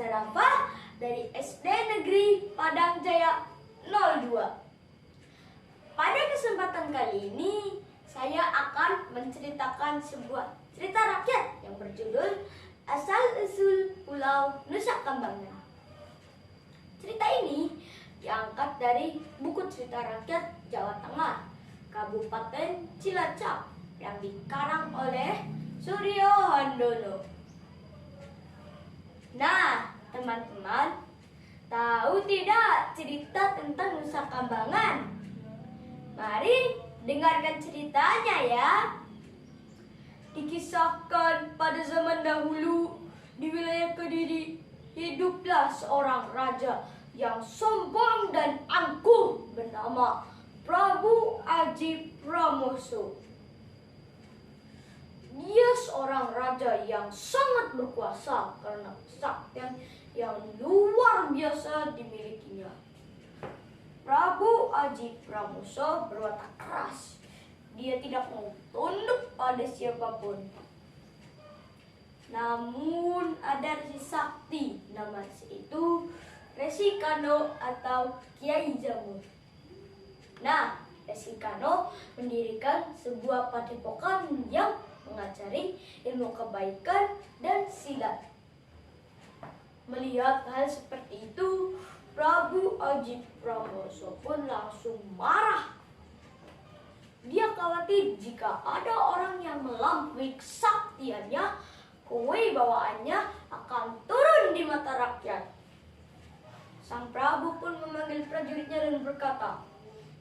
Saya Rafa dari SD Negeri Padang Jaya 02. Pada kesempatan kali ini saya akan menceritakan sebuah cerita rakyat yang berjudul Asal-usul Pulau Nusa Kambangan. Cerita ini diangkat dari buku cerita rakyat Jawa Tengah, Kabupaten Cilacap, yang dikarang oleh Suryo Handono. Nah, teman-teman, tahu tidak cerita tentang Nusa Kambangan? Mari dengarkan ceritanya ya. Dikisahkan pada zaman dahulu di wilayah Kediri, hiduplah seorang raja yang sombong dan angkuh bernama Prabu Aji Pramoso. Dia seorang raja yang sangat berkuasa karena kesaktian yang luar biasa dimilikinya. Prabu Aji Pramoso berwatak keras. Dia tidak mau tunduk pada siapapun. Namun ada Resi Sakti, nama Resi itu Resi Kano atau Kiai Jamur. Nah, Resi Kano mendirikan sebuah padepokan yang mengajari ilmu kebaikan dan silat. Melihat hal seperti itu, Prabu Aji Pramoso pun langsung marah. Dia khawatir jika ada orang yang melampaui kesaktiannya, kewibawaannya akan turun di mata rakyat. Sang Prabu pun memanggil prajuritnya dan berkata,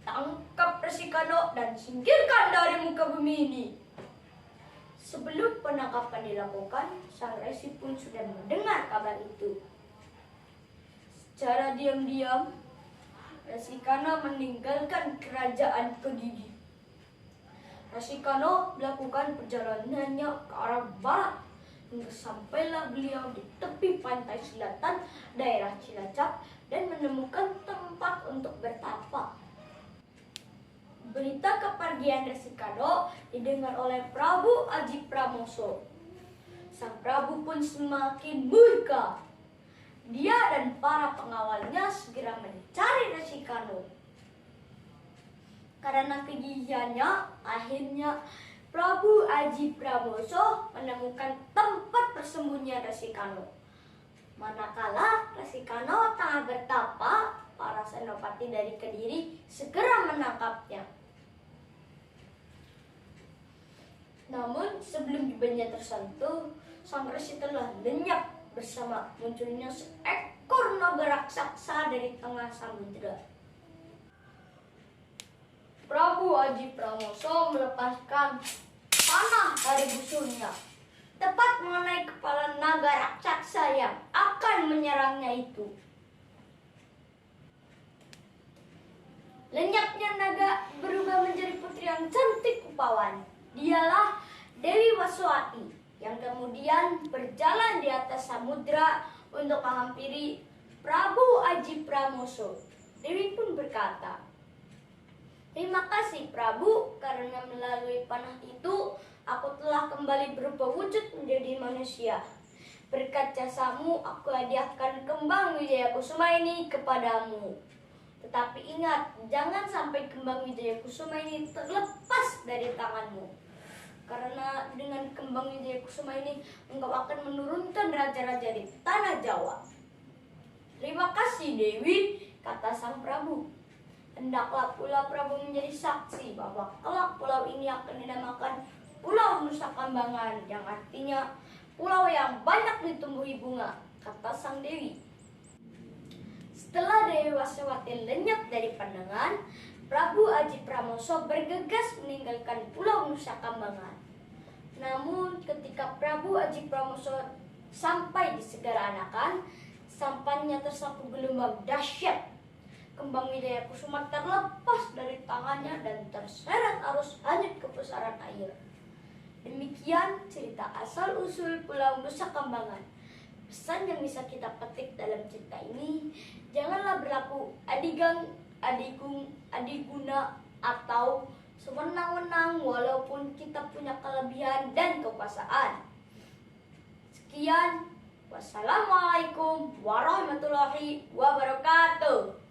"Tangkap Resi Kano dan singkirkan dari muka bumi ini." Sebelum penangkapan dilakukan, sang Resi pun sudah mendengar kabar itu. Secara diam-diam, Resi Kano meninggalkan kerajaan Kediri. Resi Kano melakukan perjalanannya ke arah barat hingga sampailah beliau di tepi pantai selatan daerah Cilacap dan menemukan tempat untuk bertapa. Berita kepergian Resi Kano didengar oleh Prabu Aji Pramoso. Sang Prabu pun semakin murka. Dia dan para pengawalnya segera mencari Resi Kano. Karena kegigihannya, akhirnya Prabu Aji Pramoso menemukan tempat persembunyian Resi Kano. Manakala Resi Kano tengah bertapa, para senopati dari Kediri segera menangkapnya. Namun sebelum jubahnya tersentuh, sang Resi telah lenyap bersama munculnya seekor naga raksasa dari tengah samudera. Prabu Aji Pramoso melepaskan panah dari busurnya, tepat mengenai kepala naga raksasa yang akan menyerangnya itu. Lenyapnya naga berubah menjadi putri yang cantik rupawan. Dialah Dewi Waswati yang kemudian berjalan di atas samudra untuk menghampiri Prabu Aji Pramoso. Dewi pun berkata, "Terima kasih Prabu, karena melalui panah itu aku telah kembali berubah wujud menjadi manusia. Berkat jasamu aku hadiahkan kembang Wijaya Kusuma ini kepadamu. Tetapi ingat, jangan sampai kembang Wijaya Kusuma ini terlepas dari tanganmu. Karena dengan kembang Wijaya Kusuma ini engkau akan menurunkan raja-raja di tanah Jawa." "Terima kasih Dewi," kata sang Prabu. "Hendaklah pula Prabu menjadi saksi bahwa kelak pulau ini akan dinamakan Pulau Nusa Kambangan, yang artinya pulau yang banyak ditumbuhi bunga," kata sang Dewi. Setelah Dewi Waswati lenyap dari pandangan, Prabu Aji Pramoso bergegas meninggalkan Pulau Nusa Kambangan. Namun ketika Prabu Aji Pramoso sampai di Segara Anakan, sampainya tersapu gelombang dahsyat. Kembang Wijaya Kusuma terlepas dari tangannya dan terseret arus hanyut ke pusaran air. Demikian cerita asal-usul Pulau Nusa Kambangan. Pesan yang bisa kita petik dalam cerita ini, janganlah berlaku adiguna atau sewenang-wenang walaupun kita punya kelebihan dan kekuasaan. Sekian, Wassalamualaikum warahmatullahi wabarakatuh.